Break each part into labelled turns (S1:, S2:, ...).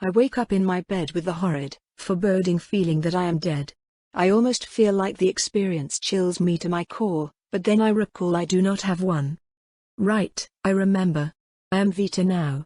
S1: I wake up in my bed with the horrid, foreboding feeling that I am dead. I almost feel like the experience chills me to my core, but then I recall I do not have one. Right, I remember. I am Vita now.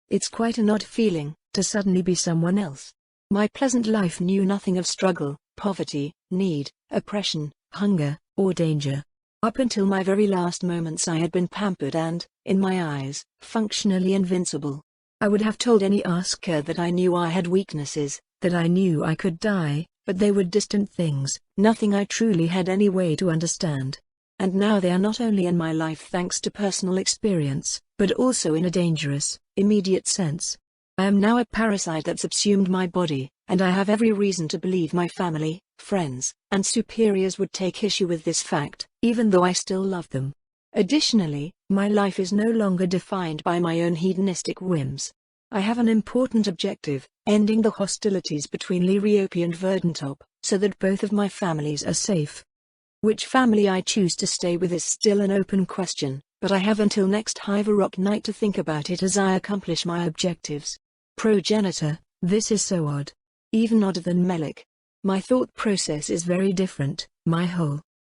S1: It's quite an odd feeling, to suddenly be someone else. My pleasant life knew nothing of struggle, poverty, need, oppression, hunger, or danger. Up until my very last moments I had been pampered and, in my eyes, functionally invincible. I would have told any asker that I knew I had weaknesses, that I knew I could die, but they were distant things, nothing I truly had any way to understand. And now they are not only in my life thanks to personal experience, but also in a dangerous, immediate sense. I am now a parasite that subsumed my body, and I have every reason to believe my family, friends, and superiors would take issue with this fact, even though I still love them. Additionally, my life is no longer defined by my own hedonistic whims. I have an important objective, ending the hostilities between Liriope and Verdantop, so that both of my families are safe. Which family I choose to stay with is still an open question, but I have until next Hiverrock night to think about it as I accomplish my objectives. Progenitor, this is so odd. Even odder than Melik. My thought process is very different,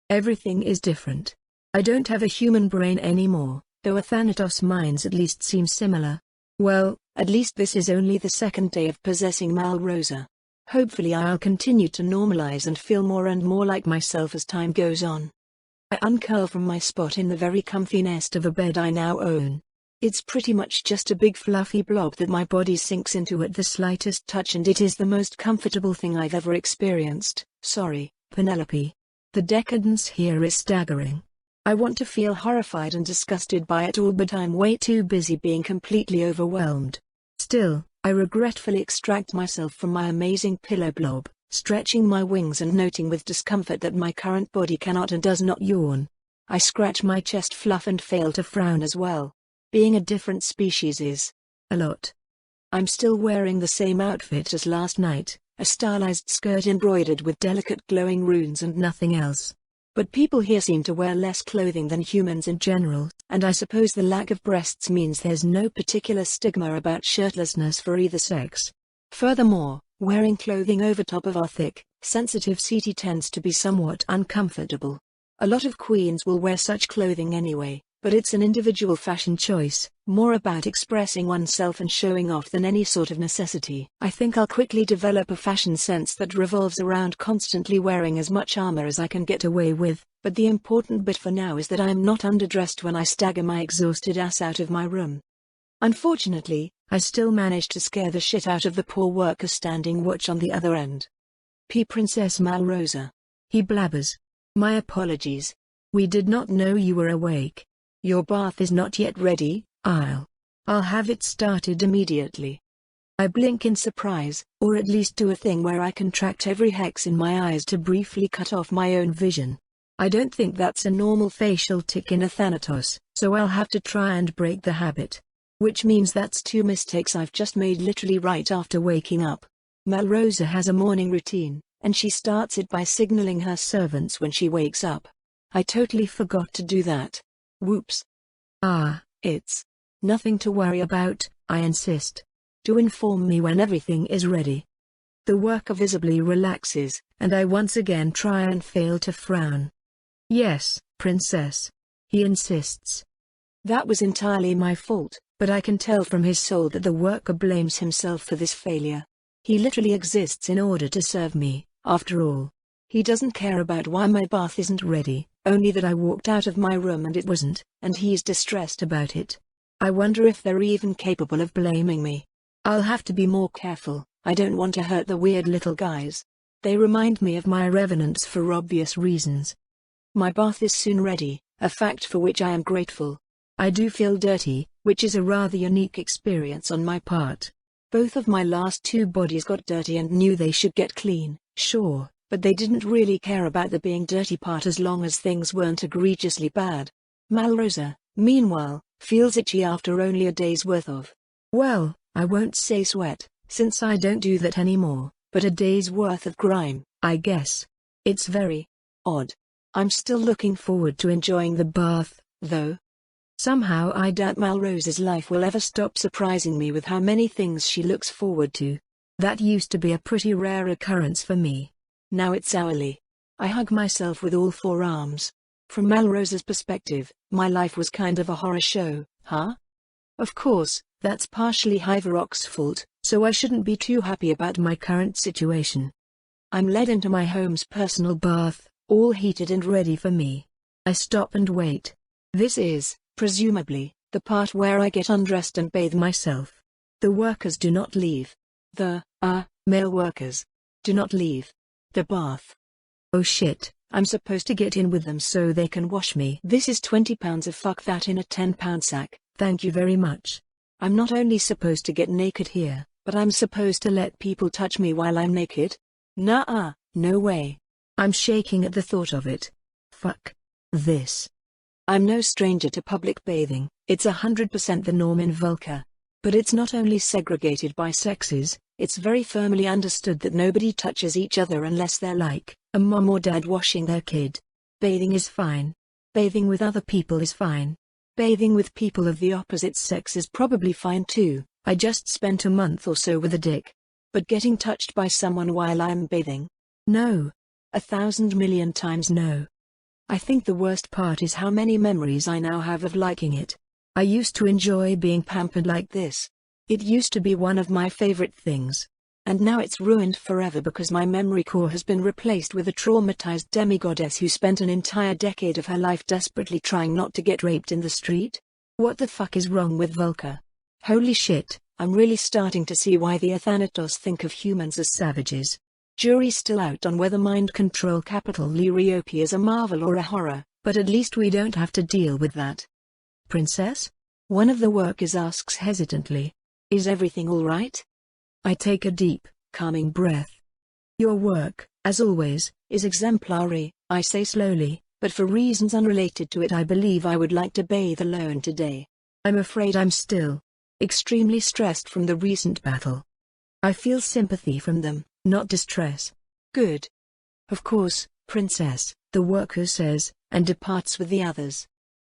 S1: everything is different. I don't have a human brain anymore, though a Thanatos minds at least seem similar. Well, at least this is only the second day of possessing Malrosa. Hopefully I'll continue to normalize and feel more and more like myself as time goes on. I uncurl from my spot in the very comfy nest of a bed I now own. It's pretty much just a big fluffy blob that my body sinks into at the slightest touch, and it is the most comfortable thing I've ever experienced. Sorry, Penelope. The decadence here is staggering. I want to feel horrified and disgusted by it all, but I'm way too busy being completely overwhelmed. Still, I regretfully extract myself from my amazing pillow blob, stretching my wings and noting with discomfort that my current body cannot and does not yawn. I scratch my chest fluff and fail to frown as well. Being a different species is a lot. I'm still wearing the same outfit as last night, a stylized skirt embroidered with delicate glowing runes and nothing else. But people here seem to wear less clothing than humans in general, and I suppose the lack of breasts means there's no particular stigma about shirtlessness for either sex. Furthermore, wearing clothing over top of our thick, sensitive CT tends to be somewhat uncomfortable. A lot of queens will wear such clothing anyway, but it's an individual fashion choice, more about expressing oneself and showing off than any sort of necessity. I think I'll quickly develop a fashion sense that revolves around constantly wearing as much armor as I can get away with, but the important bit for now is that I am not underdressed when I stagger my exhausted ass out of my room. Unfortunately, I still manage to scare the shit out of the poor worker standing watch on the other end. Princess Malrosa. He blabbers. My apologies. We did not know you were awake. Your bath is not yet ready. I'll have it started immediately. I blink in surprise, or at least do a thing where I contract every hex in my eyes to briefly cut off my own vision. I don't think that's a normal facial tic in a Thanatos, so I'll have to try and break the habit. Which means that's 2 mistakes I've just made literally right after waking up. Malrosa has a morning routine, and she starts it by signaling her servants when she wakes up. I totally forgot to do that. Whoops. It's nothing to worry about, I insist. Do inform me when everything is ready. The worker visibly relaxes, and I once again try and fail to frown. Yes, princess. He insists. That was entirely my fault, but I can tell from his soul that the worker blames himself for this failure. He literally exists in order to serve me, after all. He doesn't care about why my bath isn't ready, only that I walked out of my room and it wasn't, and he's distressed about it. I wonder if they're even capable of blaming me. I'll have to be more careful. I don't want to hurt the weird little guys. They remind me of my revenants for obvious reasons. My bath is soon ready, a fact for which I am grateful. I do feel dirty, which is a rather unique experience on my part. Both of my last 2 bodies got dirty and knew they should get clean, sure, but they didn't really care about the being dirty part as long as things weren't egregiously bad. Malrosa, meanwhile, feels itchy after only a day's worth of, well, I won't say sweat, since I don't do that anymore, but a day's worth of grime, I guess. It's very odd. I'm still looking forward to enjoying the bath, though. Somehow I doubt Melrose's life will ever stop surprising me with how many things she looks forward to. That used to be a pretty rare occurrence for me. Now it's hourly. I hug myself with all four arms. From Melrose's perspective, my life was kind of a horror show, huh? Of course, that's partially Hiverock's fault, so I shouldn't be too happy about my current situation. I'm led into my home's personal bath, all heated and ready for me. I stop and wait. This is, presumably, the part where I get undressed and bathe myself. The workers do not leave. The, male workers, do not leave the bath. Oh shit, I'm supposed to get in with them so they can wash me. This is 20 pounds of fuck that in a 10-pound sack, thank you very much. I'm not only supposed to get naked here, but I'm supposed to let people touch me while I'm naked? Nuh-uh, no way. I'm shaking at the thought of it. Fuck this. I'm no stranger to public bathing, it's 100% the norm in Vulca. But it's not only segregated by sexes, it's very firmly understood that nobody touches each other unless they're like a mom or dad washing their kid. Bathing is fine. Bathing with other people is fine. Bathing with people of the opposite sex is probably fine too. I just spent a month or so with a dick. But getting touched by someone while I'm bathing? No. 1,000 million times no. I think the worst part is how many memories I now have of liking it. I used to enjoy being pampered like this. It used to be one of my favorite things. And now it's ruined forever because my memory core has been replaced with a traumatized demigoddess who spent an entire decade of her life desperately trying not to get raped in the street. What the fuck is wrong with Vulca? Holy shit, I'm really starting to see why the Athanatos think of humans as savages. Jury's still out on whether mind control capital Liriope is a marvel or a horror, but at least we don't have to deal with that. Princess? One of the workers asks hesitantly. Is everything all right? I take a deep, calming breath. Your work, as always, is exemplary, I say slowly, but for reasons unrelated to it I believe I would like to bathe alone today. I'm afraid I'm still extremely stressed from the recent battle. I feel sympathy from them, not distress. Good. Of course, Princess, the worker says, and departs with the others.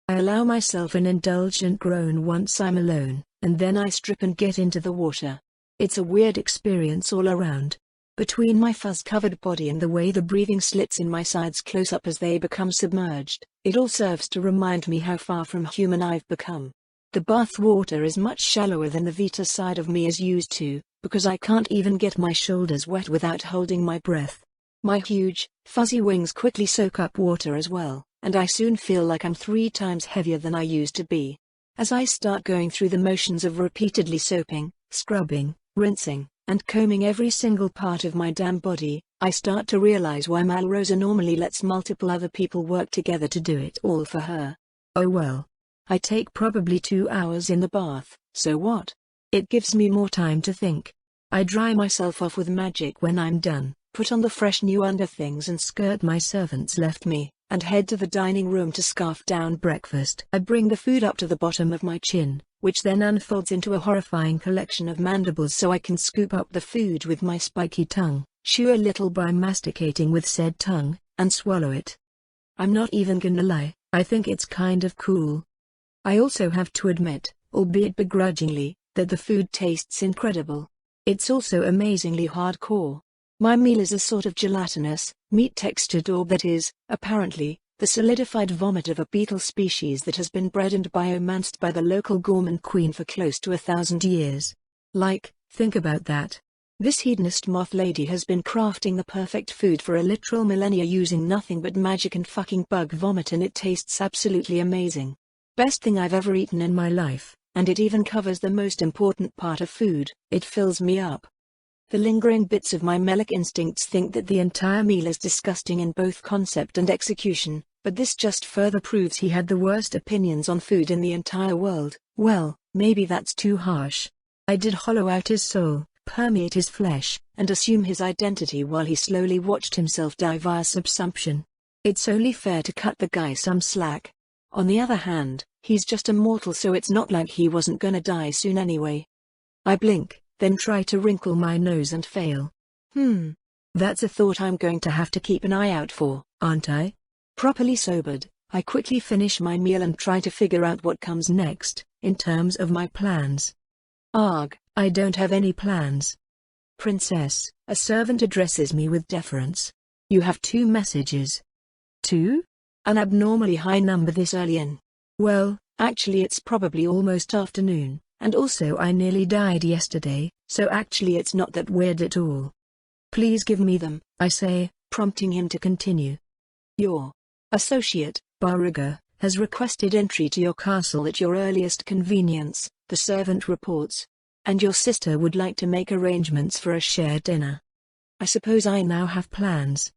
S1: I allow myself an indulgent groan once I'm alone, and then I strip and get into the water. It's a weird experience all around. Between my fuzz-covered body and the way the breathing slits in my sides close up as they become submerged, it all serves to remind me how far from human I've become. The bath water is much shallower than the Vita side of me is used to, because I can't even get my shoulders wet without holding my breath. My huge, fuzzy wings quickly soak up water as well, and I soon feel like I'm 3 times heavier than I used to be. As I start going through the motions of repeatedly soaping, scrubbing, rinsing, and combing every single part of my damn body, I start to realize why Malrosa normally lets multiple other people work together to do it all for her. Oh well. I take probably 2 hours in the bath, so what? It gives me more time to think. I dry myself off with magic when I'm done, put on the fresh new underthings and skirt my servants left me, and head to the dining room to scarf down breakfast. I bring the food up to the bottom of my chin, which then unfolds into a horrifying collection of mandibles so I can scoop up the food with my spiky tongue, chew a little by masticating with said tongue, and swallow it. I'm not even gonna lie, I think it's kind of cool. I also have to admit, albeit begrudgingly, that the food tastes incredible. It's also amazingly hardcore. My meal is a sort of gelatinous, meat-textured orb that is, apparently, the solidified vomit of a beetle species that has been bred and biomanced by the local gourmand queen for close to 1,000 years. Like, think about that. This hedonist moth lady has been crafting the perfect food for a literal millennia using nothing but magic and fucking bug vomit, and it tastes absolutely amazing. Best thing I've ever eaten in my life, and it even covers the most important part of food, it fills me up. The lingering bits of my melic instincts think that the entire meal is disgusting in both concept and execution, but this just further proves he had the worst opinions on food in the entire world. Well, maybe that's too harsh. I did hollow out his soul, permeate his flesh, and assume his identity while he slowly watched himself die via subsumption. It's only fair to cut the guy some slack. On the other hand, he's just a mortal, so it's not like he wasn't gonna die soon anyway. I blink, then try to wrinkle my nose and fail. That's a thought I'm going to have to keep an eye out for, aren't I? Properly sobered, I quickly finish my meal and try to figure out what comes next, in terms of my plans. Arg, I don't have any plans. Princess, a servant addresses me with deference. You have 2 messages. 2? An abnormally high number this early in. Well, actually it's probably almost afternoon, and also I nearly died yesterday, so actually it's not that weird at all. Please give me them, I say, prompting him to continue. Your associate, Bariga, has requested entry to your castle at your earliest convenience, the servant reports. And your sister would like to make arrangements for a shared dinner. I suppose I now have plans.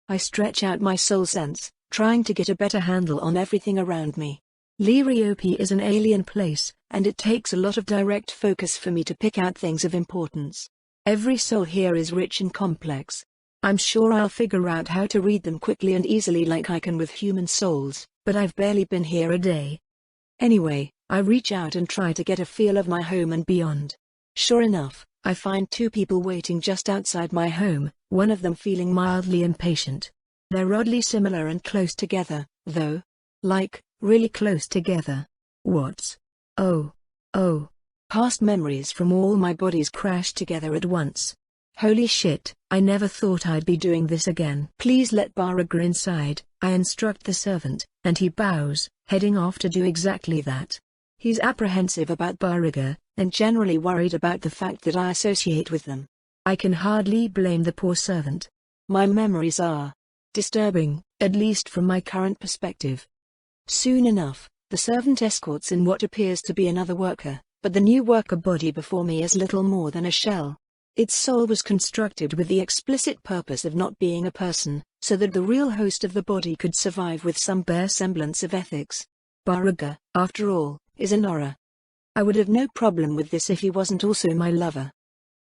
S1: I stretch out my soul sense, trying to get a better handle on everything around me. Liriope is an alien place, and it takes a lot of direct focus for me to pick out things of importance. Every soul here is rich and complex. I'm sure I'll figure out how to read them quickly and easily like I can with human souls, but I've barely been here a day. Anyway, I reach out and try to get a feel of my home and beyond. Sure enough, I find 2 people waiting just outside my home, one of them feeling mildly impatient. They're oddly similar and close together, though. Like, really close together. What's? Oh. Past memories from all my bodies crashed together at once. Holy shit, I never thought I'd be doing this again. Please let Bariga inside, I instruct the servant, and he bows, heading off to do exactly that. He's apprehensive about Bariga, and generally worried about the fact that I associate with them. I can hardly blame the poor servant. My memories are disturbing, at least from my current perspective. Soon enough, the servant escorts in what appears to be another worker, but the new worker body before me is little more than a shell. Its soul was constructed with the explicit purpose of not being a person, so that the real host of the body could survive with some bare semblance of ethics. Bariga, after all, is an aura. I would have no problem with this if he wasn't also my lover.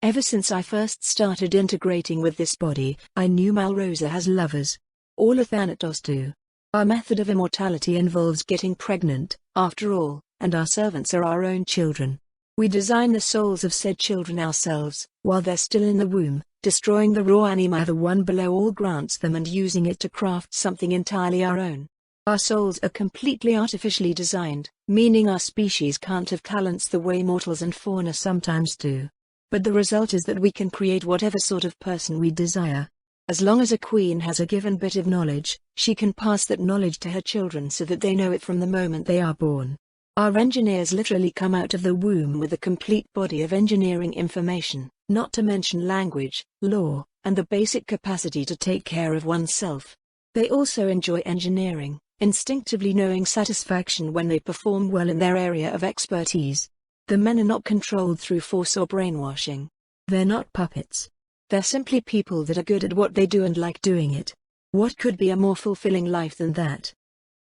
S1: Ever since I first started integrating with this body, I knew Malrosa has lovers. All Athanatos do. Our method of immortality involves getting pregnant, after all, and our servants are our own children. We design the souls of said children ourselves, while they're still in the womb, destroying the raw anima the one below all grants them and using it to craft something entirely our own. Our souls are completely artificially designed, meaning our species can't have talents the way mortals and fauna sometimes do. But the result is that we can create whatever sort of person we desire. As long as a queen has a given bit of knowledge, she can pass that knowledge to her children so that they know it from the moment they are born. Our engineers literally come out of the womb with a complete body of engineering information, not to mention language, law, and the basic capacity to take care of oneself. They also enjoy engineering, instinctively knowing satisfaction when they perform well in their area of expertise. The men are not controlled through force or brainwashing. They're not puppets. They're simply people that are good at what they do and like doing it. What could be a more fulfilling life than that?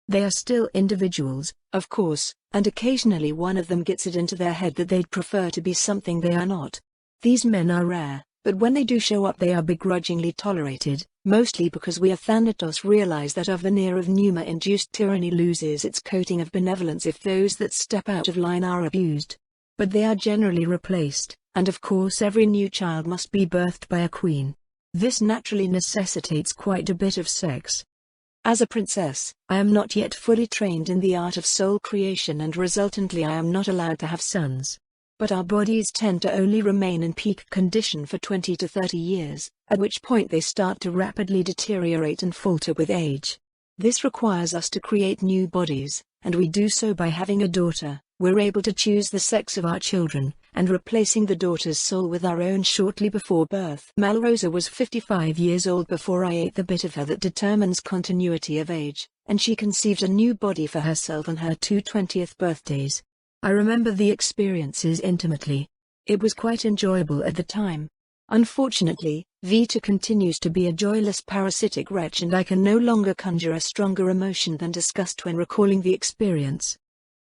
S1: They are still individuals, of course, and occasionally one of them gets it into their head that they'd prefer to be something they are not. These men are rare, but when they do show up they are begrudgingly tolerated, mostly because we Athanatos realize that our veneer of Numa-induced tyranny loses its coating of benevolence if those that step out of line are abused. But they are generally replaced, and of course every new child must be birthed by a queen. This naturally necessitates quite a bit of sex. As a princess, I am not yet fully trained in the art of soul creation and resultantly I am not allowed to have sons. But our bodies tend to only remain in peak condition for 20 to 30 years, at which point they start to rapidly deteriorate and falter with age. This requires us to create new bodies, and we do so by having a daughter. We're able to choose the sex of our children, and replacing the daughter's soul with our own shortly before birth. Malrosa was 55 years old before I ate the bit of her that determines continuity of age, and she conceived a new body for herself on her 20th birthdays. I remember the experiences intimately. It was quite enjoyable at the time. Unfortunately, Vita continues to be a joyless parasitic wretch and I can no longer conjure a stronger emotion than disgust when recalling the experience.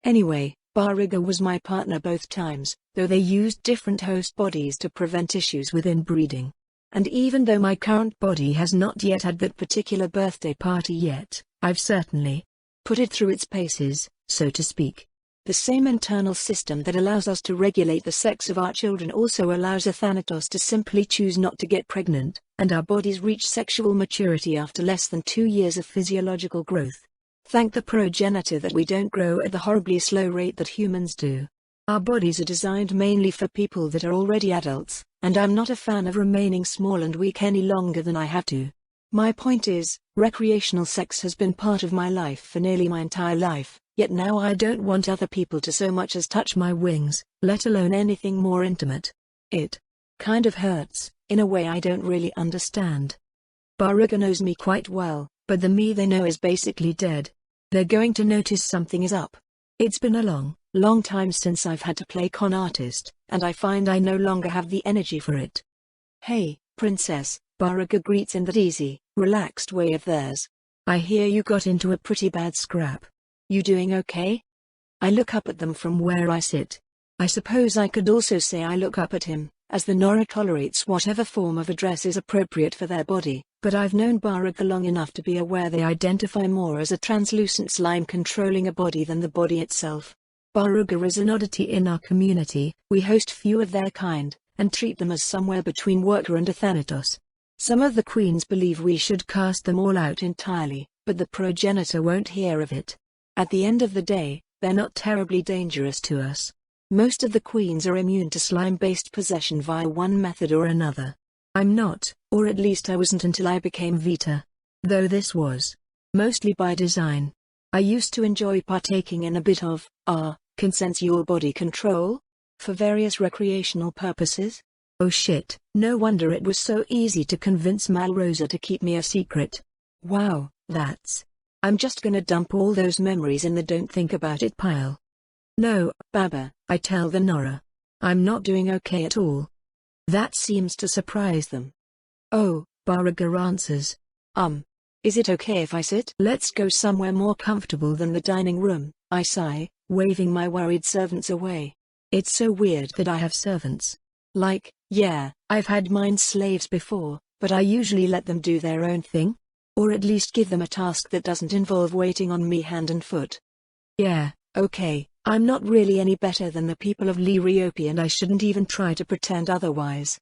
S1: Anyway, Bariga was my partner both times, though they used different host bodies to prevent issues with inbreeding. And even though my current body has not yet had that particular birthday party yet, I've certainly put it through its paces, so to speak. The same internal system that allows us to regulate the sex of our children also allows Athanatos to simply choose not to get pregnant, and our bodies reach sexual maturity after less than 2 years of physiological growth. Thank the progenitor that we don't grow at the horribly slow rate that humans do. Our bodies are designed mainly for people that are already adults, and I'm not a fan of remaining small and weak any longer than I have to. My point is, recreational sex has been part of my life for nearly my entire life, yet now I don't want other people to so much as touch my wings, let alone anything more intimate. It kind of hurts, in a way I don't really understand. Baruga knows me quite well, but the me they know is basically dead. They're going to notice something is up. It's been a long time since I've had to play con artist, and I find I no longer have the energy for it. Hey, princess, Baruga greets in that easy, relaxed way of theirs. I hear you got into a pretty bad scrap. You doing okay? I look up at them from where I sit. I suppose I could also say I look up at him, as the Nora tolerates whatever form of address is appropriate for their body, but I've known Baruga long enough to be aware they identify more as a translucent slime controlling a body than the body itself. Baruga is an oddity in our community. We host few of their kind, and treat them as somewhere between worker and a Thanatos. Some of the queens believe we should cast them all out entirely, but the progenitor won't hear of it. At the end of the day, they're not terribly dangerous to us. Most of the queens are immune to slime-based possession via one method or another. I'm not, or at least I wasn't until I became Vita. Though this was mostly by design. I used to enjoy partaking in a bit of, consensual body control? For various recreational purposes? Oh shit, no wonder it was so easy to convince Malrosa to keep me a secret. Wow, I'm just gonna dump all those memories in the don't think about it pile. No, Baba, I tell the Nora. I'm not doing okay at all. That seems to surprise them. Oh, Baruga answers. Is it okay if I sit? Let's go somewhere more comfortable than the dining room, I sigh, waving my worried servants away. It's so weird that I have servants. Like, yeah, I've had mine slaves before, but I usually let them do their own thing. Or at least give them a task that doesn't involve waiting on me hand and foot. Yeah, okay, I'm not really any better than the people of Liriope and I shouldn't even try to pretend otherwise.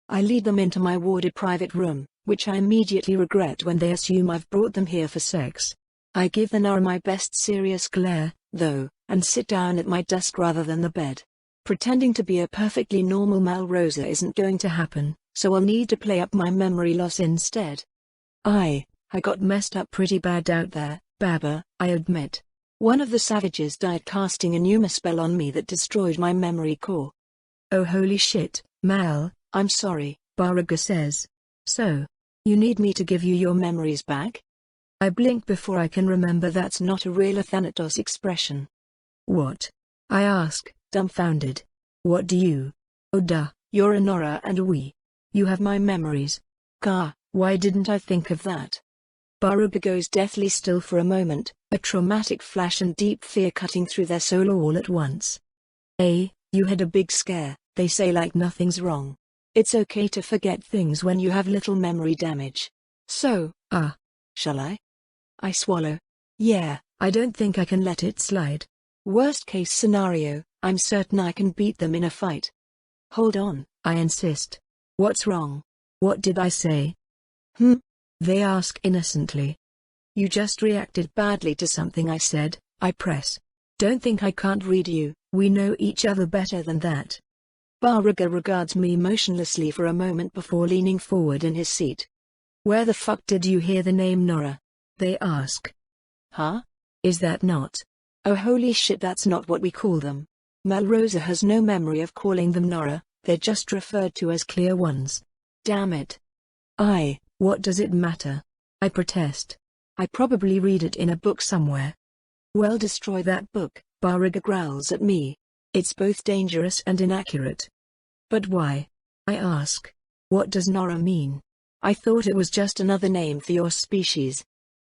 S1: I lead them into my warded private room, which I immediately regret when they assume I've brought them here for sex. I give the Nara my best serious glare, though, and sit down at my desk rather than the bed. Pretending to be a perfectly normal Malrosa isn't going to happen, so I'll need to play up my memory loss instead. I got messed up pretty bad out there, Baba, I admit. One of the savages died casting a pneuma spell on me that destroyed my memory core. Oh holy shit, Mal, I'm sorry, Baruga says. So, you need me to give you your memories back? I blink before I can remember that's not a real Athanatos expression. What? I ask, dumbfounded. What do you? Oh duh, you're a Nora and you have my memories. Gah, why didn't I think of that? Baruga goes deathly still for a moment, a traumatic flash and deep fear cutting through their soul all at once. You had a big scare, they say like nothing's wrong. It's okay to forget things when you have little memory damage. So, shall I? I swallow. Yeah, I don't think I can let it slide. Worst case scenario, I'm certain I can beat them in a fight. Hold on, I insist. What's wrong? What did I say? They ask innocently. You just reacted badly to something I said, I press. Don't think I can't read you, we know each other better than that. Baruga regards me motionlessly for a moment before leaning forward in his seat. Where the fuck did you hear the name Nora? They ask. Huh? Is that not? Oh holy shit, that's not what we call them. Malrosa has no memory of calling them Nora, they're just referred to as clear ones. Damn it. What does it matter? I protest. I probably read it in a book somewhere. Well, destroy that book, Baruga growls at me. It's both dangerous and inaccurate. But why? I ask. What does Nora mean? I thought it was just another name for your species.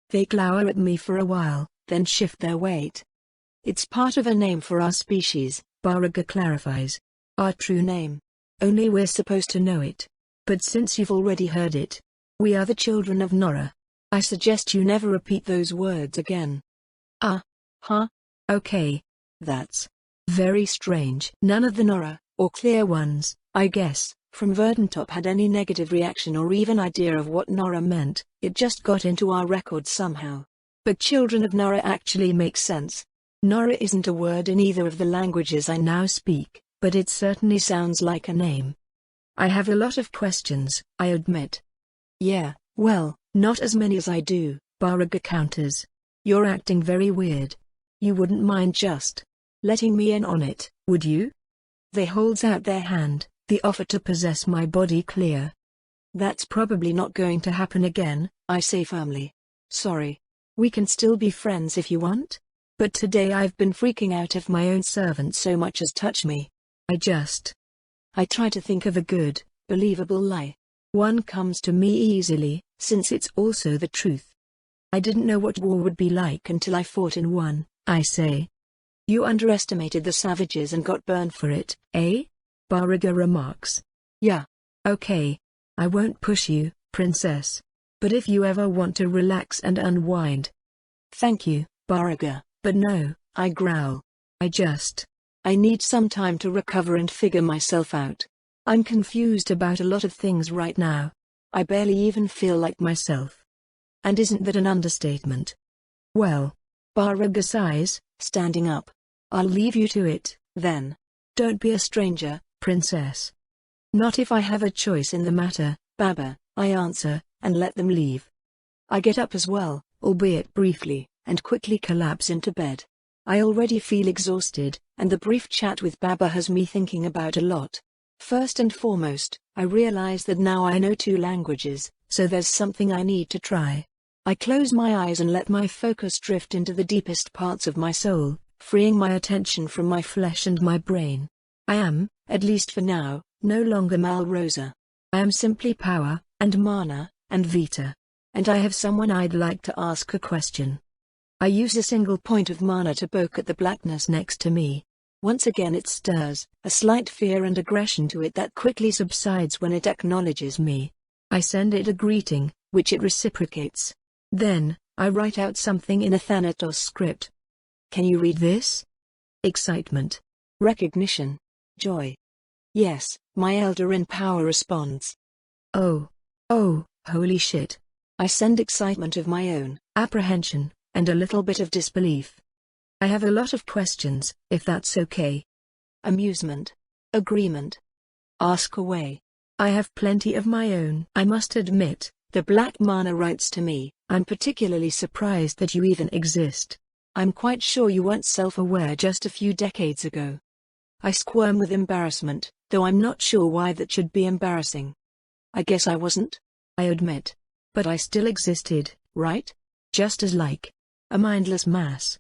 S1: They glower at me for a while, then shift their weight. It's part of a name for our species, Baruga clarifies. Our true name. Only we're supposed to know it. But since you've already heard it, we are the children of Nora. I suggest you never repeat those words again. Okay. That's very strange. None of the Nora, or clear ones, I guess, from Verdantop had any negative reaction or even idea of what Nora meant. It just got into our records somehow. But children of Nara actually makes sense. Nara isn't a word in either of the languages I now speak, but it certainly sounds like a name. I have a lot of questions, I admit. Yeah, well, not as many as I do, Baraga counters. You're acting very weird. You wouldn't mind just letting me in on it, would you? They holds out their hand, the offer to possess my body clear. That's probably not going to happen again, I say firmly. Sorry. We can still be friends if you want? But today I've been freaking out if my own servant so much as touch me. I try to think of a good, believable lie. One comes to me easily, since it's also the truth. I didn't know what war would be like until I fought in one, I say. You underestimated the savages and got burned for it, eh? Baraga remarks. Yeah. Okay. I won't push you, princess. But if you ever want to relax and unwind. Thank you, Baraga, but no, I growl. I need some time to recover and figure myself out. I'm confused about a lot of things right now. I barely even feel like myself. And isn't that an understatement? Well, Baraga sighs, standing up. I'll leave you to it, then. Don't be a stranger, princess. Not if I have a choice in the matter, Baba, I answer, and let them leave. I get up as well, albeit briefly, and quickly collapse into bed. I already feel exhausted, and the brief chat with Baba has me thinking about a lot. First and foremost, I realize that now I know 2 languages, so there's something I need to try. I close my eyes and let my focus drift into the deepest parts of my soul, freeing my attention from my flesh and my brain. I am, at least for now, no longer Malrosa. I am simply power, and mana, and Vita. And I have someone I'd like to ask a question. I use a single point of mana to poke at the blackness next to me. Once again it stirs, a slight fear and aggression to it that quickly subsides when it acknowledges me. I send it a greeting, which it reciprocates. Then, I write out something in a Thanatos script. Can you read this? Excitement. Recognition. Joy. Yes, my elder in power responds. Oh, holy shit. I send excitement of my own, apprehension, and a little bit of disbelief. I have a lot of questions, if that's okay. Amusement. Agreement. Ask away. I have plenty of my own. I must admit, the black mana writes to me, I'm particularly surprised that you even exist. I'm quite sure you weren't self-aware just a few decades ago. I squirm with embarrassment, though I'm not sure why that should be embarrassing. I guess I wasn't, I admit. But I still existed, right? Just as like a mindless mass.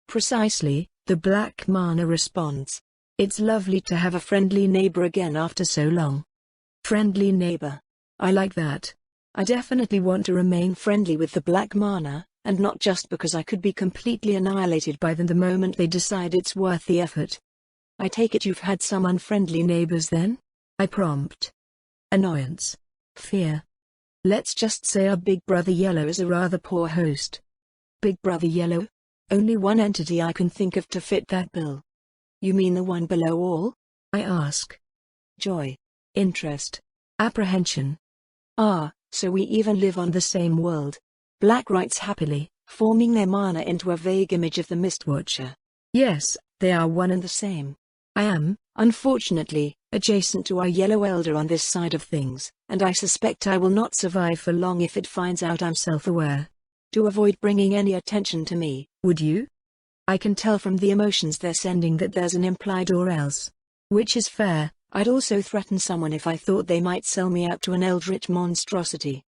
S1: Precisely, the black mana responds. It's lovely to have a friendly neighbor again after so long. Friendly neighbor. I like that. I definitely want to remain friendly with the black mana, and not just because I could be completely annihilated by them the moment they decide it's worth the effort. I take it you've had some unfriendly neighbors then? I prompt. Annoyance. Fear. Let's just say our Big Brother Yellow is a rather poor host. Big Brother Yellow? Only one entity I can think of to fit that bill. You mean the one below all? I ask. Joy. Interest. Apprehension. Ah, so we even live on the same world. Black writes happily, forming their mana into a vague image of the Mistwatcher. Yes, they are one and the same. I am, unfortunately, adjacent to our yellow elder on this side of things, and I suspect I will not survive for long if it finds out I'm self-aware. To avoid bringing any attention to me, would you? I can tell from the emotions they're sending that there's an implied or else. Which is fair. I'd also threaten someone if I thought they might sell me out to an eldritch monstrosity.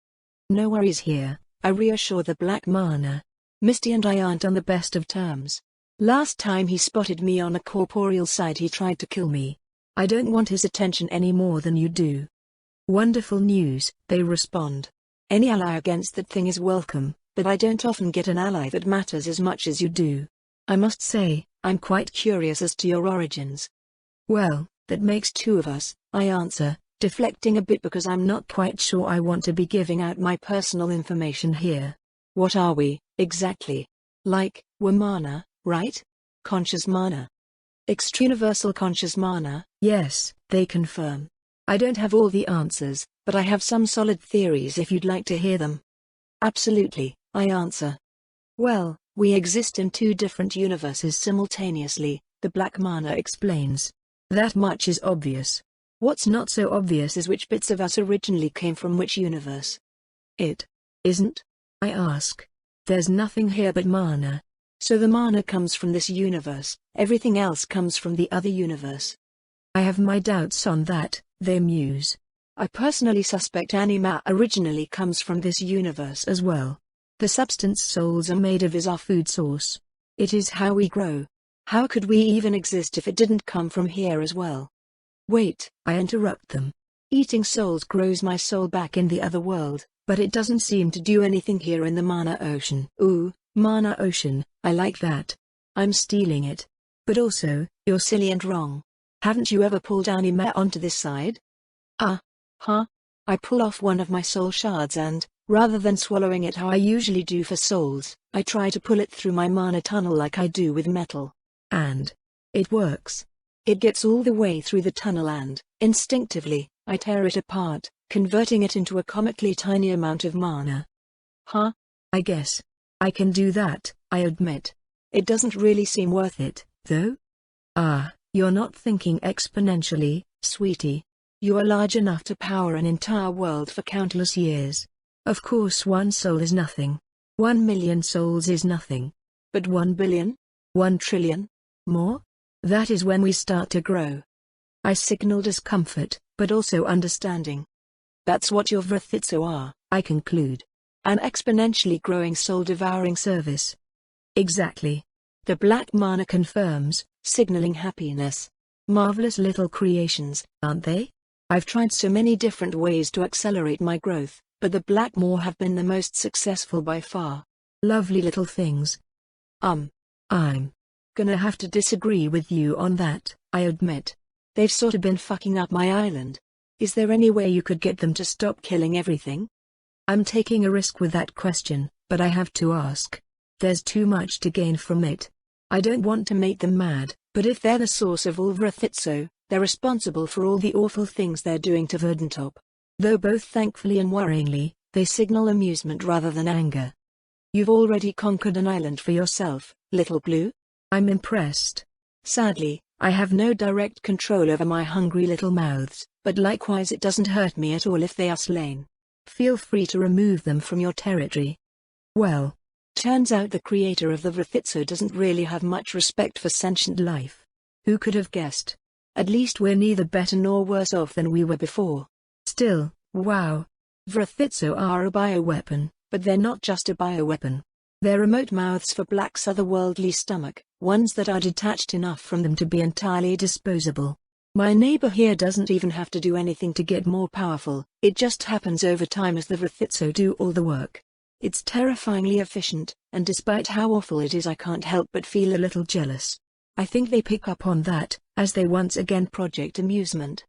S1: No worries here, I reassure the black mana. Misty and I aren't on the best of terms. Last time he spotted me on a corporeal side he tried to kill me. I don't want his attention any more than you do. Wonderful news, they respond. Any ally against that thing is welcome, but I don't often get an ally that matters as much as you do. I must say, I'm quite curious as to your origins. Well, that makes 2 of us, I answer, deflecting a bit because I'm not quite sure I want to be giving out my personal information here. What are we, exactly? Like, we're mana, right? Conscious mana. Extra-universal conscious mana, yes, they confirm. I don't have all the answers, but I have some solid theories if you'd like to hear them. Absolutely, I answer. Well, we exist in two different universes simultaneously, the Black Mana explains. That much is obvious. What's not so obvious is which bits of us originally came from which universe. It isn't? I ask. There's nothing here but mana. So the mana comes from this universe, everything else comes from the other universe. I have my doubts on that, they muse. I personally suspect anima originally comes from this universe as well. The substance souls are made of is our food source. It is how we grow. How could we even exist if it didn't come from here as well? Wait, I interrupt them. Eating souls grows my soul back in the other world, but it doesn't seem to do anything here in the mana ocean. Ooh, mana ocean, I like that. I'm stealing it. But also, you're silly and wrong. Haven't you ever pulled anima onto this side? Huh? I pull off one of my soul shards and, rather than swallowing it how I usually do for souls, I try to pull it through my mana tunnel like I do with metal. And it works. It gets all the way through the tunnel and, instinctively, I tear it apart, converting it into a comically tiny amount of mana. Huh? I guess I can do that, I admit. It doesn't really seem worth it, though. You're not thinking exponentially, sweetie. You are large enough to power an entire world for countless years. Of course 1 soul is nothing. 1 million souls is nothing. But 1 billion? 1 trillion? More? That is when we start to grow. I signal discomfort, but also understanding. That's what your Vrathitso are, I conclude. An exponentially growing soul-devouring service. Exactly. The Black Mana confirms, signaling happiness. Marvelous little creations, aren't they? I've tried so many different ways to accelerate my growth, but the Black Maw have been the most successful by far. Lovely little things. I'm gonna have to disagree with you on that, I admit. They've sort of been fucking up my island. Is there any way you could get them to stop killing everything? I'm taking a risk with that question, but I have to ask. There's too much to gain from it. I don't want to make them mad, but if they're the source of all Vrathitso, they're responsible for all the awful things they're doing to Verdantop. Though both thankfully and worryingly, they signal amusement rather than anger. You've already conquered an island for yourself, Little Blue? I'm impressed. Sadly, I have no direct control over my hungry little mouths, but likewise it doesn't hurt me at all if they are slain. Feel free to remove them from your territory. Well, turns out the creator of the Vrathitso doesn't really have much respect for sentient life. Who could have guessed? At least we're neither better nor worse off than we were before. Still, wow. Vrathitso are a bioweapon, but they're not just a bioweapon. They're remote mouths for Black's otherworldly stomach, ones that are detached enough from them to be entirely disposable. My neighbor here doesn't even have to do anything to get more powerful, it just happens over time as the Vrathitso do all the work. It's terrifyingly efficient, and despite how awful it is I can't help but feel a little jealous. I think they pick up on that, as they once again project amusement.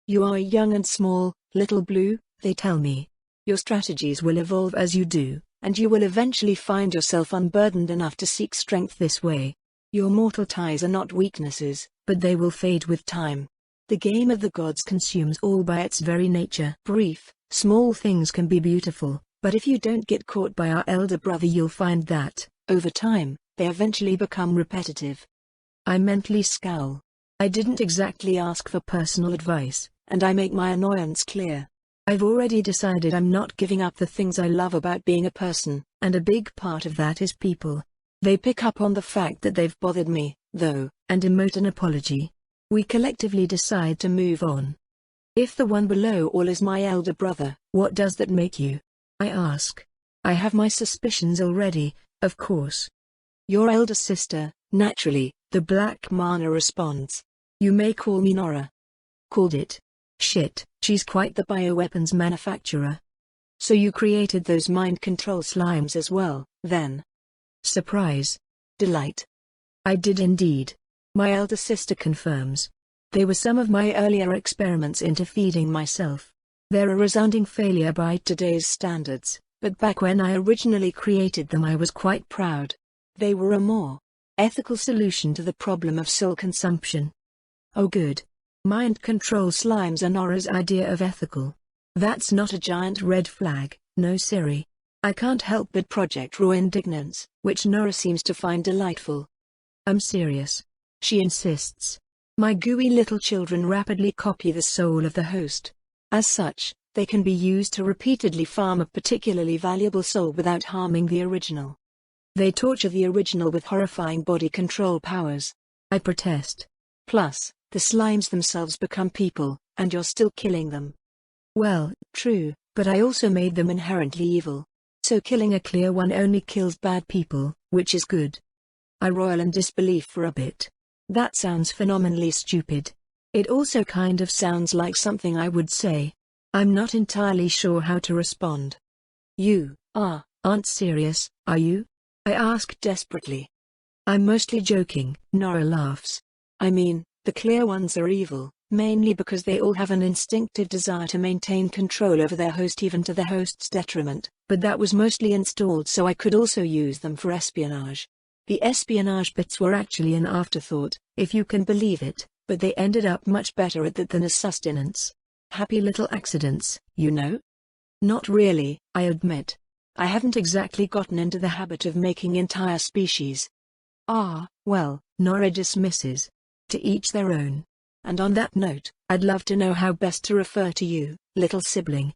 S1: You are young and small, Little Blue, they tell me. Your strategies will evolve as you do, and you will eventually find yourself unburdened enough to seek strength this way. Your mortal ties are not weaknesses, but they will fade with time. The game of the gods consumes all by its very nature. Brief, small things can be beautiful, but if you don't get caught by our elder brother you'll find that, over time, they eventually become repetitive. I mentally scowl. I didn't exactly ask for personal advice, and I make my annoyance clear. I've already decided I'm not giving up the things I love about being a person, and a big part of that is people. They pick up on the fact that they've bothered me, though, and emote an apology. We collectively decide to move on. If the one below all is my elder brother, what does that make you? I ask. I have my suspicions already, of course. Your elder sister, naturally, the Black Mana responds. You may call me Nora. Called it. Shit, she's quite the bioweapons manufacturer. So you created those mind control slimes as well, then? Surprise. Delight. I did indeed. My elder sister confirms. They were some of my earlier experiments into feeding myself. They're a resounding failure by today's standards, but back when I originally created them I was quite proud. They were a more ethical solution to the problem of soul consumption. Oh good. Mind control slimes are Nora's idea of ethical. That's not a giant red flag, no Siri. I can't help but project raw indignance, which Nora seems to find delightful. I'm serious, she insists. My gooey little children rapidly copy the soul of the host. As such, they can be used to repeatedly farm a particularly valuable soul without harming the original. They torture the original with horrifying body control powers. I protest. Plus, the slimes themselves become people, and you're still killing them. Well, true, but I also made them inherently evil. So killing a clear one only kills bad people, which is good. I roil in disbelief for a bit. That sounds phenomenally stupid. It also kind of sounds like something I would say. I'm not entirely sure how to respond. You aren't serious, are you? I ask desperately. I'm mostly joking, Nora laughs. I mean, the clear ones are evil, mainly because they all have an instinctive desire to maintain control over their host even to the host's detriment, but that was mostly installed so I could also use them for espionage. The espionage bits were actually an afterthought, if you can believe it, but they ended up much better at that than as sustenance. Happy little accidents, you know? Not really, I admit. I haven't exactly gotten into the habit of making entire species. Well, Nora dismisses. To each their own. And on that note, I'd love to know how best to refer to you, little sibling.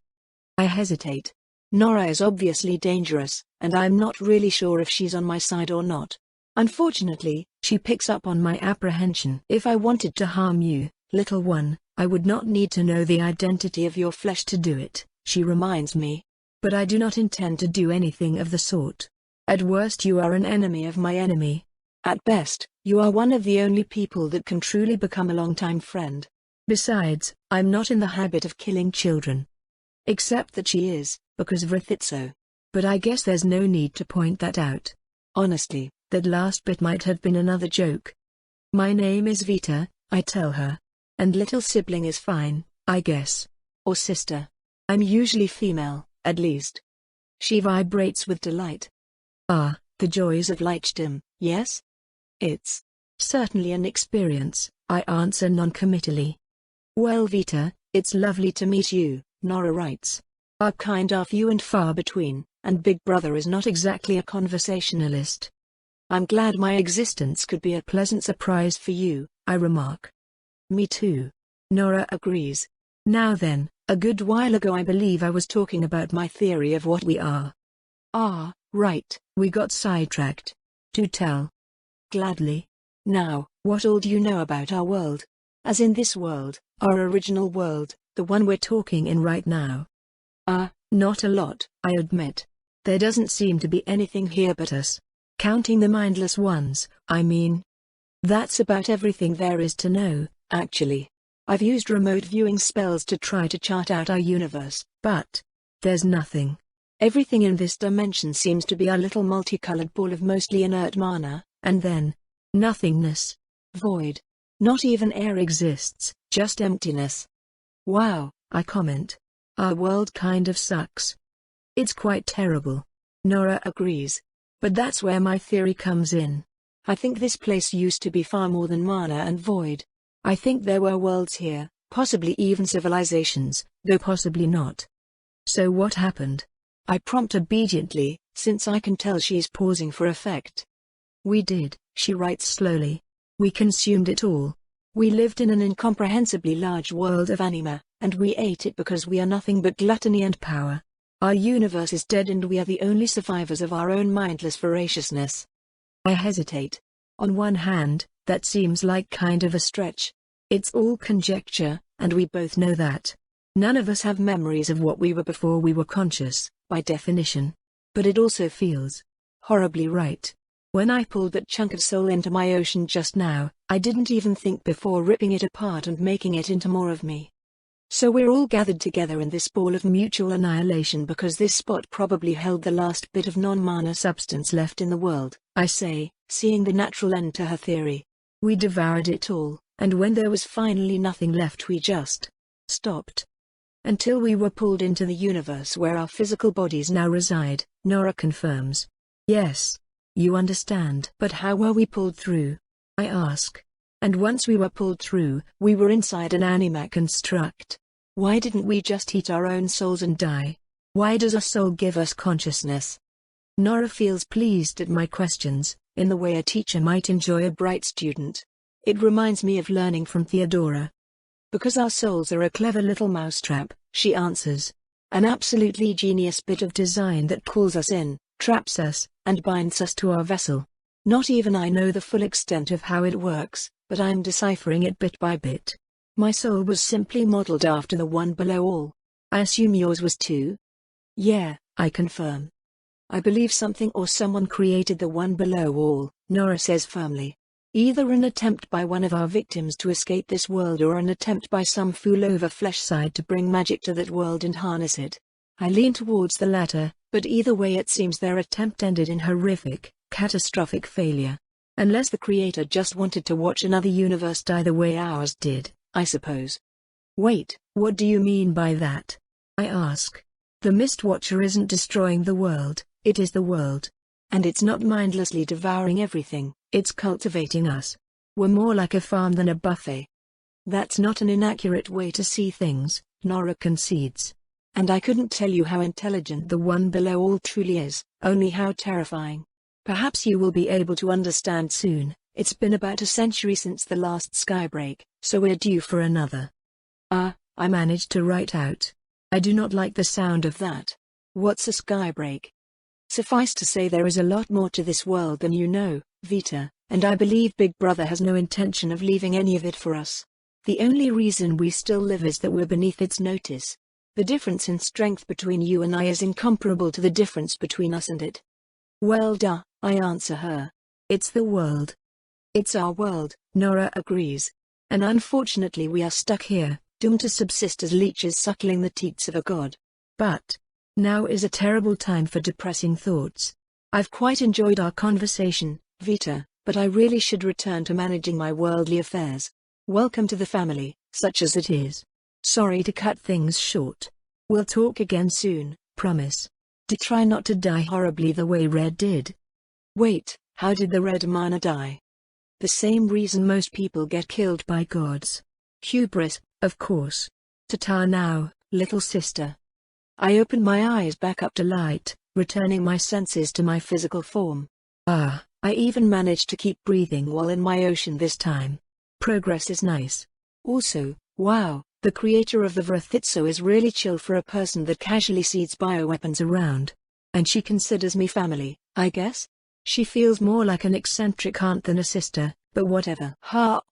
S1: I hesitate. Nora is obviously dangerous, and I'm not really sure if she's on my side or not. Unfortunately, she picks up on my apprehension. If I wanted to harm you, little one, I would not need to know the identity of your flesh to do it, she reminds me. But I do not intend to do anything of the sort. At worst you are an enemy of my enemy. At best, you are one of the only people that can truly become a longtime friend. Besides, I'm not in the habit of killing children. Except that she is, because of Rithitso. But I guess there's no need to point that out. Honestly, that last bit might have been another joke. My name is Vita, I tell her. And little sibling is fine, I guess. Or sister. I'm usually female, at least. She vibrates with delight. The joys of lichdom, yes? It's certainly an experience, I answer non-committally. Well Vita, it's lovely to meet you, Nora writes. Our kind are few and far between, and Big Brother is not exactly a conversationalist. I'm glad my existence could be a pleasant surprise for you, I remark. Me too. Nora agrees. Now then, a good while ago I believe I was talking about my theory of what we are. Right, we got sidetracked. Do tell. Gladly. Now, what all do you know about our world? As in this world, our original world, the one we're talking in right now. Not a lot, I admit. There doesn't seem to be anything here but us. Counting the mindless ones, I mean. That's about everything there is to know, actually. I've used remote viewing spells to try to chart out our universe, but there's nothing. Everything in this dimension seems to be a little multicolored ball of mostly inert mana, and then nothingness. Void. Not even air exists, just emptiness. Wow, I comment. Our world kind of sucks. It's quite terrible. Nora agrees. But that's where my theory comes in. I think this place used to be far more than mana and void. I think there were worlds here, possibly even civilizations, though possibly not. So what happened? I prompt obediently, since I can tell she's pausing for effect. We did, she writes slowly. We consumed it all. We lived in an incomprehensibly large world of anima, and we ate it because we are nothing but gluttony and power. Our universe is dead and we are the only survivors of our own mindless voraciousness. I hesitate. On one hand, that seems like kind of a stretch. It's all conjecture, and we both know that. None of us have memories of what we were before we were conscious, by definition. But it also feels horribly right. When I pulled that chunk of soul into my ocean just now, I didn't even think before ripping it apart and making it into more of me. So we're all gathered together in this ball of mutual annihilation because this spot probably held the last bit of non-mana substance left in the world, I say, seeing the natural end to her theory. We devoured it all, and when there was finally nothing left we just stopped. Until we were pulled into the universe where our physical bodies now reside, Nora confirms. Yes. You understand. But how were we pulled through? I ask. And once we were pulled through, we were inside an anima construct. Why didn't we just eat our own souls and die? Why does a soul give us consciousness? Nora feels pleased at my questions, in the way a teacher might enjoy a bright student. It reminds me of learning from Theodora. Because our souls are a clever little mousetrap, she answers. An absolutely genius bit of design that pulls us in, traps us, and binds us to our vessel. Not even I know the full extent of how it works, but I'm deciphering it bit by bit. My soul was simply modeled after the one below all. I assume yours was too? Yeah, I confirm. I believe something or someone created the one below all, Nora says firmly. Either an attempt by one of our victims to escape this world or an attempt by some fool over Fleshside to bring magic to that world and harness it. I lean towards the latter, but either way it seems their attempt ended in horrific, catastrophic failure. Unless the creator just wanted to watch another universe die the way ours did, I suppose. Wait, what do you mean by that? I ask. The Mistwatcher isn't destroying the world, it is the world. And it's not mindlessly devouring everything, it's cultivating us. We're more like a farm than a buffet. That's not an inaccurate way to see things, Nora concedes. And I couldn't tell you how intelligent the one below all truly is, only how terrifying. Perhaps you will be able to understand soon. It's been about a century since the last skybreak, so we're due for another. I managed to write out. I do not like the sound of that. What's a skybreak? Suffice to say there is a lot more to this world than you know, Vita, and I believe Big Brother has no intention of leaving any of it for us. The only reason we still live is that we're beneath its notice. The difference in strength between you and I is incomparable to the difference between us and it. Well duh, I answer her. It's the world. It's our world, Nora agrees. And unfortunately we are stuck here, doomed to subsist as leeches suckling the teats of a god. But now is a terrible time for depressing thoughts. I've quite enjoyed our conversation, Vita, but I really should return to managing my worldly affairs. Welcome to the family, such as it is. Sorry to cut things short. We'll talk again soon, promise. Try not to die horribly the way Red did. Wait, how did the Red Mana die? The same reason most people get killed by gods. Hubris, of course. Ta-ta now, little sister. I open my eyes back up to light, returning my senses to my physical form. I even managed to keep breathing while in my ocean this time. Progress is nice. Also, wow, the creator of the Vrathitso is really chill for a person that casually seeds bioweapons around. And she considers me family, I guess? She feels more like an eccentric aunt than a sister, but whatever.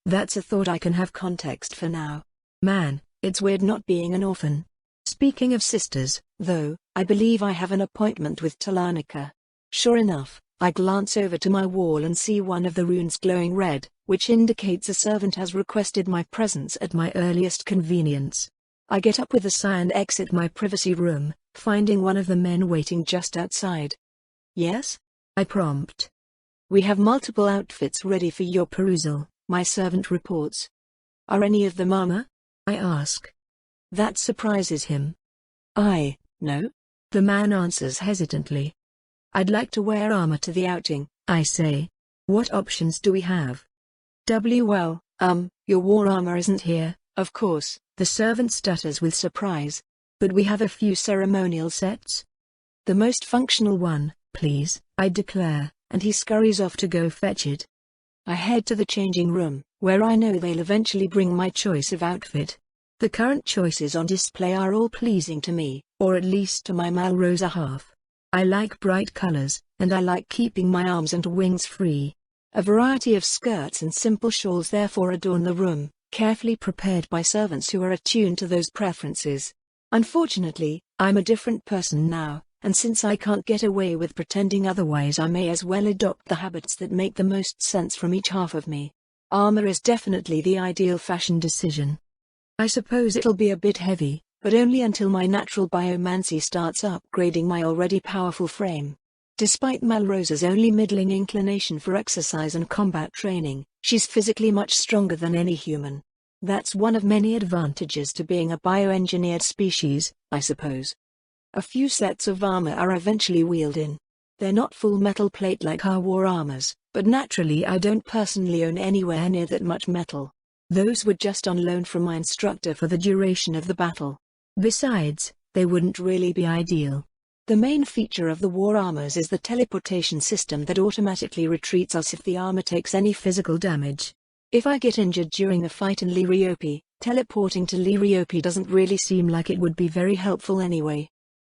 S1: That's a thought I can have context for now. Man, it's weird not being an orphan. Speaking of sisters, though, I believe I have an appointment with Talanika. Sure enough, I glance over to my wall and see one of the runes glowing red, which indicates a servant has requested my presence at my earliest convenience. I get up with a sigh and exit my privacy room, finding one of the men waiting just outside. Yes? I prompt. We have multiple outfits ready for your perusal, my servant reports. Are any of them armor? I ask. That surprises him. No. The man answers hesitantly. I'd like to wear armor to the outing, I say. What options do we have? Your war armor isn't here, of course, the servant stutters with surprise. But we have a few ceremonial sets. The most functional one, please, I declare, and he scurries off to go fetch it. I head to the changing room, where I know they'll eventually bring my choice of outfit. The current choices on display are all pleasing to me, or at least to my Malrosa half. I like bright colors, and I like keeping my arms and wings free. A variety of skirts and simple shawls therefore adorn the room, carefully prepared by servants who are attuned to those preferences. Unfortunately, I'm a different person now, and since I can't get away with pretending otherwise, I may as well adopt the habits that make the most sense from each half of me. Armor is definitely the ideal fashion decision. I suppose it'll be a bit heavy, but only until my natural biomancy starts upgrading my already powerful frame. Despite Malrosa's only middling inclination for exercise and combat training, she's physically much stronger than any human. That's one of many advantages to being a bioengineered species, I suppose. A few sets of armor are eventually wheeled in. They're not full metal plate like our war armors, but naturally I don't personally own anywhere near that much metal. Those were just on loan from my instructor for the duration of the battle. Besides, they wouldn't really be ideal. The main feature of the war armors is the teleportation system that automatically retreats us if the armor takes any physical damage. If I get injured during the fight in Liriope, teleporting to Liriope doesn't really seem like it would be very helpful anyway.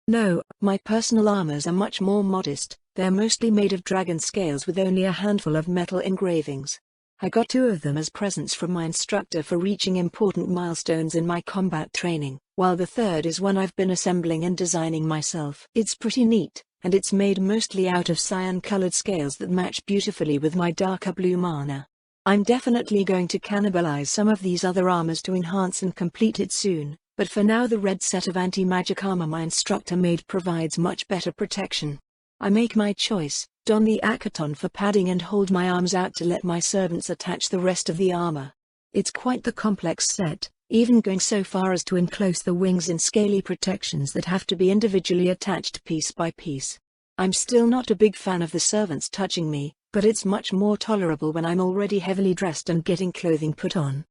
S1: No, my personal armors are much more modest. They're mostly made of dragon scales with only a handful of metal engravings. I got 2 of them as presents from my instructor for reaching important milestones in my combat training, while the third is one I've been assembling and designing myself. It's pretty neat, and it's made mostly out of cyan-colored scales that match beautifully with my darker blue mana. I'm definitely going to cannibalize some of these other armors to enhance and complete it soon, but for now the red set of anti-magic armor my instructor made provides much better protection. I make my choice, don the Akaton for padding and hold my arms out to let my servants attach the rest of the armor. It's quite the complex set, even going so far as to enclose the wings in scaly protections that have to be individually attached piece by piece. I'm still not a big fan of the servants touching me, but it's much more tolerable when I'm already heavily dressed and getting clothing put on.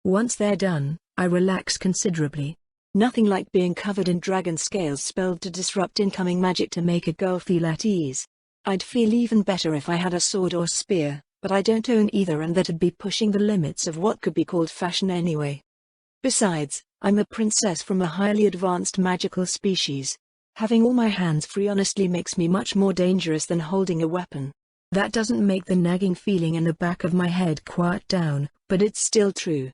S1: Once they're done, I relax considerably. Nothing like being covered in dragon scales spelled to disrupt incoming magic to make a girl feel at ease. I'd feel even better if I had a sword or spear, but I don't own either, and that'd be pushing the limits of what could be called fashion anyway. Besides, I'm a princess from a highly advanced magical species. Having all my hands free honestly makes me much more dangerous than holding a weapon. That doesn't make the nagging feeling in the back of my head quiet down, but it's still true.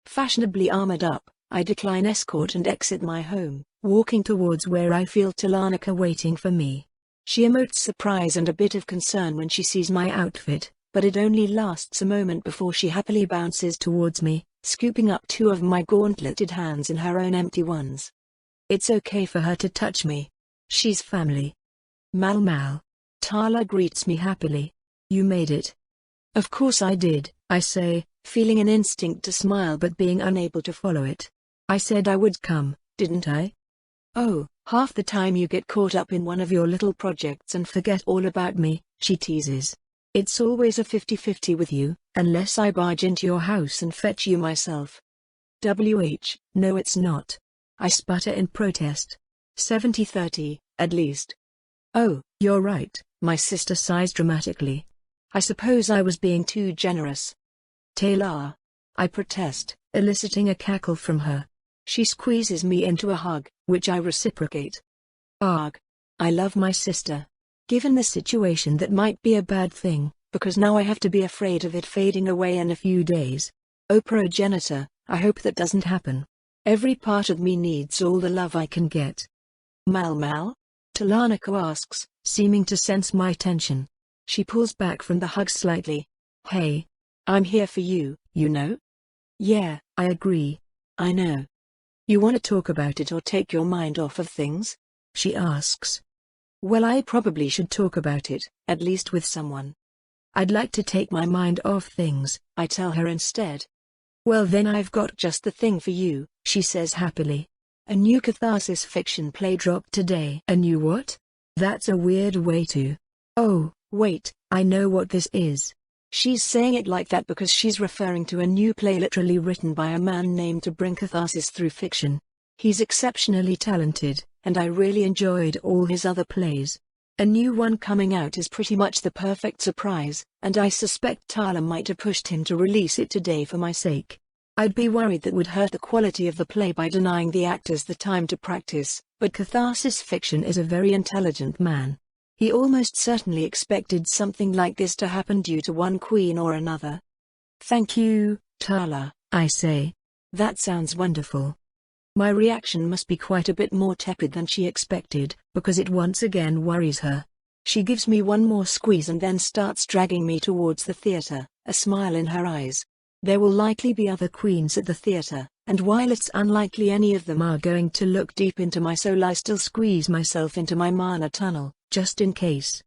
S1: Fashionably armored up, I decline escort and exit my home, walking towards where I feel Talanika waiting for me. She emotes surprise and a bit of concern when she sees my outfit, but it only lasts a moment before she happily bounces towards me, scooping up 2 of my gauntleted hands in her own empty ones. It's okay for her to touch me. She's family. Mal Mal. Tala greets me happily. You made it. Of course I did, I say, feeling an instinct to smile but being unable to follow it. I said I would come, didn't I? Oh, half the time you get caught up in one of your little projects and forget all about me, she teases. It's always a 50-50 with you, unless I barge into your house and fetch you myself. No it's not. I sputter in protest. 70-30, at least. Oh, you're right, my sister sighs dramatically. I suppose I was being too generous. Taylor. I protest, eliciting a cackle from her. She squeezes me into a hug, which I reciprocate. Arg. I love my sister. Given the situation, that might be a bad thing, because now I have to be afraid of it fading away in a few days. Oh progenitor, I hope that doesn't happen. Every part of me needs all the love I can get. Mal? Talanika asks, seeming to sense my tension. She pulls back from the hug slightly. Hey. I'm here for you, you know? Yeah, I agree. I know. You want to talk about it or take your mind off of things? She asks. Well, I probably should talk about it, at least with someone. I'd like to take my mind off things, I tell her instead. Well then I've got just the thing for you, she says happily. A new catharsis fiction play dropped today. A new what? That's a weird way to... Oh, wait, I know what this is. She's saying it like that because she's referring to a new play literally written by a man named to bring catharsis through fiction. He's exceptionally talented, and I really enjoyed all his other plays. A new one coming out is pretty much the perfect surprise, and I suspect Tala might have pushed him to release it today for my sake. I'd be worried that would hurt the quality of the play by denying the actors the time to practice, but catharsis fiction is a very intelligent man. He almost certainly expected something like this to happen due to one queen or another. Thank you, Tala, I say. That sounds wonderful. My reaction must be quite a bit more tepid than she expected, because it once again worries her. She gives me one more squeeze and then starts dragging me towards the theater, a smile in her eyes. There will likely be other queens at the theater, and while it's unlikely any of them are going to look deep into my soul, I still squeeze myself into my mana tunnel, just in case.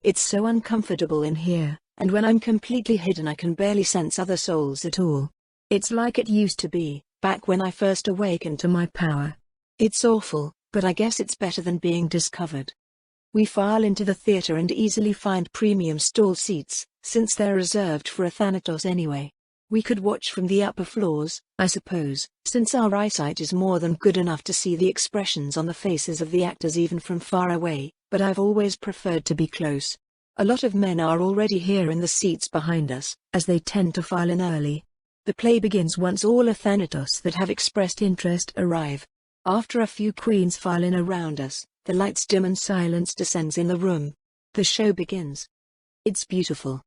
S1: It's so uncomfortable in here, and when I'm completely hidden I can barely sense other souls at all. It's like it used to be, back when I first awakened to my power. It's awful, but I guess it's better than being discovered. We file into the theater and easily find premium stall seats, since they're reserved for a Thanatos anyway. We could watch from the upper floors, I suppose, since our eyesight is more than good enough to see the expressions on the faces of the actors even from far away, but I've always preferred to be close. A lot of men are already here in the seats behind us, as they tend to file in early. The play begins once all Athanatos that have expressed interest arrive. After a few queens file in around us, the lights dim and silence descends in the room. The show begins. It's beautiful.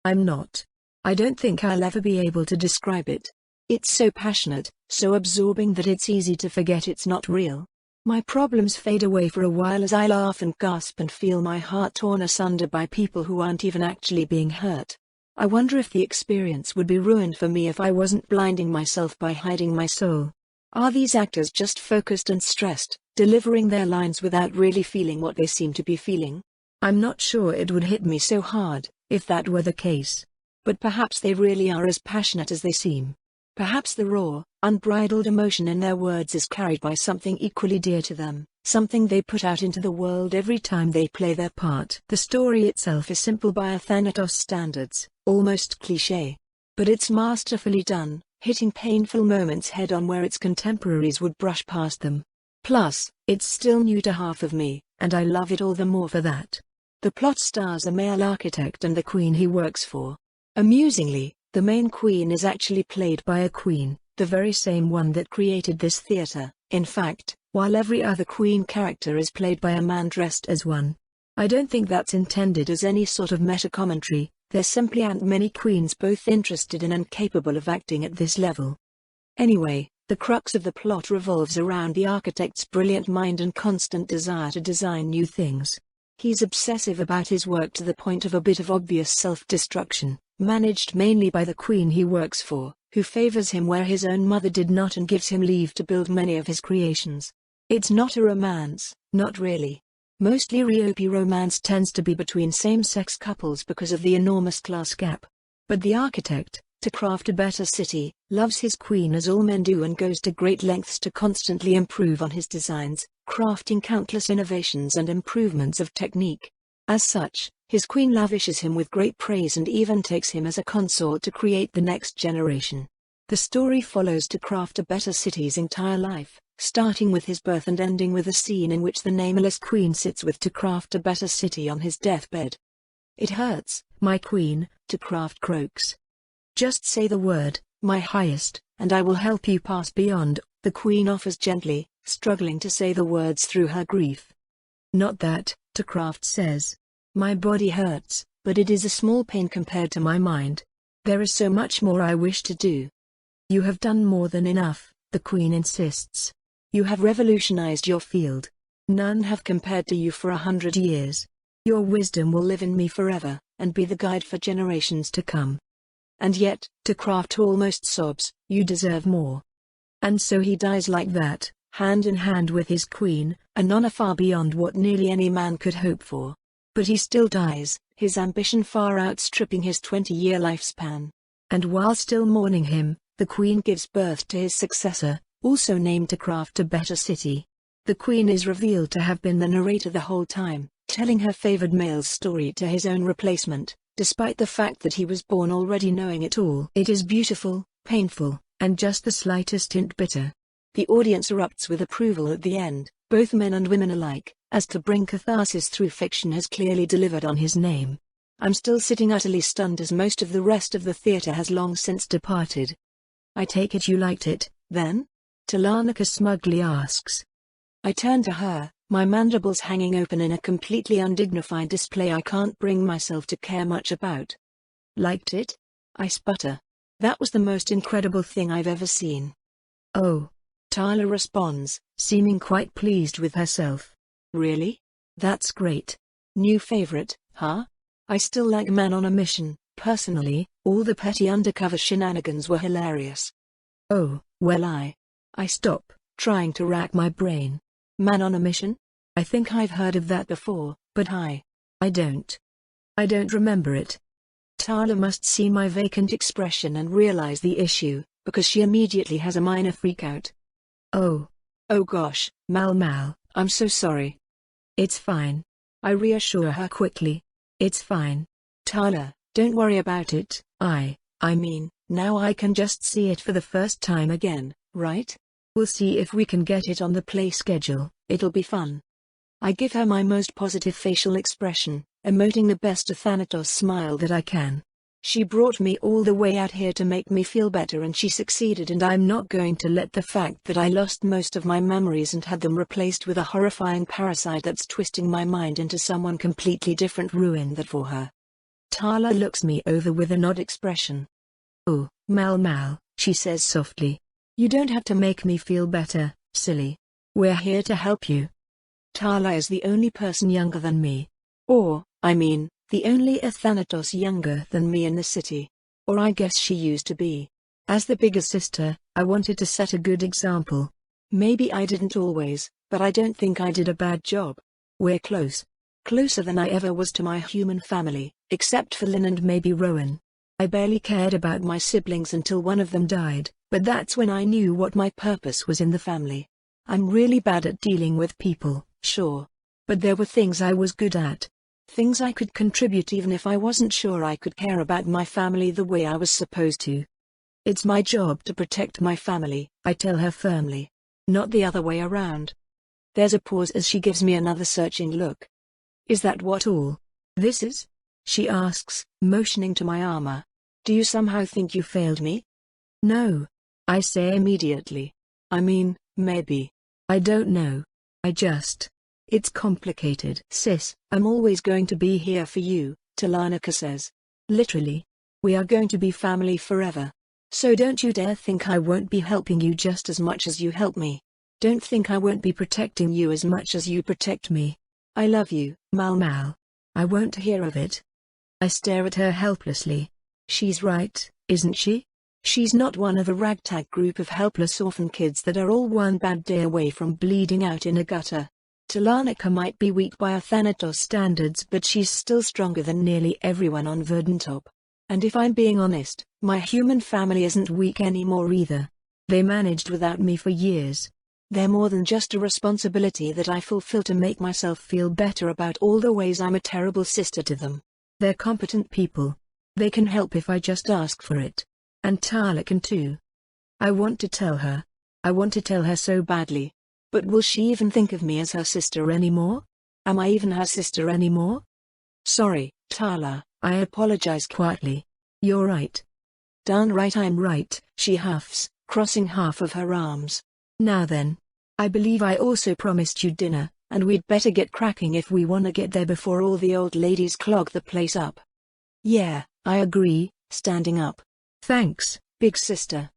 S1: I don't think I'll ever be able to describe it. It's so passionate, so absorbing that it's easy to forget it's not real. My problems fade away for a while as I laugh and gasp and feel my heart torn asunder by people who aren't even actually being hurt. I wonder if the experience would be ruined for me if I wasn't blinding myself by hiding my soul. Are these actors just focused and stressed, delivering their lines without really feeling what they seem to be feeling? I'm not sure it would hit me so hard, if that were the case. But perhaps they really are as passionate as they seem. Perhaps the raw, unbridled emotion in their words is carried by something equally dear to them, something they put out into the world every time they play their part. The story itself is simple by Athanatos standards, almost cliché. But it's masterfully done, hitting painful moments head-on where its contemporaries would brush past them. Plus, it's still new to half of me, and I love it all the more for that. The plot stars a male architect and the queen he works for. Amusingly, the main queen is actually played by a queen, the very same one that created this theater, in fact, while every other queen character is played by a man dressed as one. I don't think that's intended as any sort of meta-commentary, there simply aren't many queens both interested in and capable of acting at this level. Anyway, the crux of the plot revolves around the architect's brilliant mind and constant desire to design new things. He's obsessive about his work to the point of a bit of obvious self-destruction, managed mainly by the queen he works for, who favors him where his own mother did not and gives him leave to build many of his creations. It's not a romance, not really. Mostly Ryopi romance tends to be between same-sex couples because of the enormous class gap. But the architect, to craft a better city, loves his queen as all men do and goes to great lengths to constantly improve on his designs, crafting countless innovations and improvements of technique. As such, his queen lavishes him with great praise and even takes him as a consort to create the next generation. The story follows to craft a better city's entire life, starting with his birth and ending with a scene in which the nameless queen sits with to craft a better city on his deathbed. It hurts, my queen, to craft croaks. Just say the word, my highest, and I will help you pass beyond, the queen offers gently, struggling to say the words through her grief. Not that, Tecraft says. My body hurts, but it is a small pain compared to my mind. There is so much more I wish to do. You have done more than enough, the queen insists. You have revolutionized your field. None have compared to you for 100 years. Your wisdom will live in me forever, and be the guide for generations to come. And yet, Tecraft almost sobs, you deserve more. And so he dies like that, hand in hand with his queen, an honor far beyond what nearly any man could hope for. But he still dies, his ambition far outstripping his 20-year lifespan. And while still mourning him, the queen gives birth to his successor, also named to craft a better city. The queen is revealed to have been the narrator the whole time, telling her favored male's story to his own replacement, despite the fact that he was born already knowing it all. It is beautiful, painful, and just the slightest hint bitter. The audience erupts with approval at the end, both men and women alike, as to bring catharsis through fiction has clearly delivered on his name. I'm still sitting utterly stunned as most of the rest of the theater has long since departed. I take it you liked it, then? Telanika smugly asks. I turn to her, my mandibles hanging open in a completely undignified display I can't bring myself to care much about. Liked it? I sputter. That was the most incredible thing I've ever seen. Oh. Tyler responds, seeming quite pleased with herself. Really? That's great. New favorite, huh? I still like Man on a Mission, personally, all the petty undercover shenanigans were hilarious. Oh, well I stop, trying to rack my brain. Man on a Mission? I think I've heard of that before, but I don't remember it. Tyler must see my vacant expression and realize the issue, because she immediately has a minor freakout. Oh gosh, Mal, I'm so sorry. It's fine. I reassure her quickly. It's fine. Tyler, don't worry about it. I I mean, now I can just see it for the first time again, right? We'll see if we can get it on the play schedule, it'll be fun. I give her my most positive facial expression, emoting the best Thanatos smile that I can. She brought me all the way out here to make me feel better, and she succeeded, and I'm not going to let the fact that I lost most of my memories and had them replaced with a horrifying parasite that's twisting my mind into someone completely different ruin that for her. Tala looks me over with an odd expression. "Oh, Mal," she says softly. "You don't have to make me feel better, silly. We're here to help you." Tala is the only person younger than me. Or, I mean, the only Thanatos younger than me in the city. Or I guess she used to be. As the bigger sister, I wanted to set a good example. Maybe I didn't always, but I don't think I did a bad job. We're close. Closer than I ever was to my human family, except for Lynn and maybe Rowan. I barely cared about my siblings until one of them died, but that's when I knew what my purpose was in the family. I'm really bad at dealing with people, sure. But there were things I was good at. Things I could contribute even if I wasn't sure I could care about my family the way I was supposed to. It's my job to protect my family, I tell her firmly. Not the other way around. There's a pause as she gives me another searching look. "Is that what all this is?" she asks, motioning to my armor. "Do you somehow think you failed me?" "No," I say immediately. "I mean, maybe. I don't know. It's complicated." "Sis, I'm always going to be here for you," Talanika says. "Literally. We are going to be family forever. So don't you dare think I won't be helping you just as much as you help me. Don't think I won't be protecting you as much as you protect me. I love you, Mal. I won't hear of it." I stare at her helplessly. She's right, isn't she? She's not one of a ragtag group of helpless orphan kids that are all one bad day away from bleeding out in a gutter. Talanika might be weak by Thanatos standards, but she's still stronger than nearly everyone on Verdantop. And if I'm being honest, my human family isn't weak anymore either. They managed without me for years. They're more than just a responsibility that I fulfill to make myself feel better about all the ways I'm a terrible sister to them. They're competent people. They can help if I just ask for it. And Tala can too. I want to tell her. I want to tell her so badly. But will she even think of me as her sister anymore? Am I even her sister anymore? "Sorry, Tala," I apologize quietly. "You're right." "Darn right I'm right," she huffs, crossing half of her arms. "Now then. I believe I also promised you dinner, and we'd better get cracking if we wanna get there before all the old ladies clog the place up." "Yeah, I agree," standing up. "Thanks, big sister."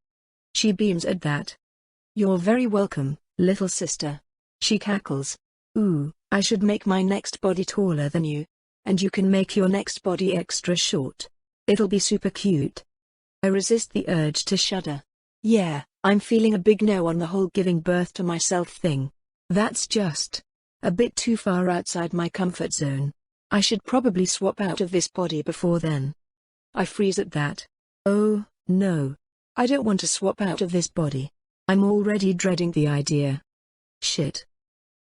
S1: She beams at that. "You're very welcome, little sister." She cackles. "Ooh, I should make my next body taller than you. And you can make your next body extra short. It'll be super cute." I resist the urge to shudder. Yeah, I'm feeling a big no on the whole giving birth to myself thing. That's just a bit too far outside my comfort zone. I should probably swap out of this body before then. I freeze at that. Oh, no. I don't want to swap out of this body. I'm already dreading the idea. Shit.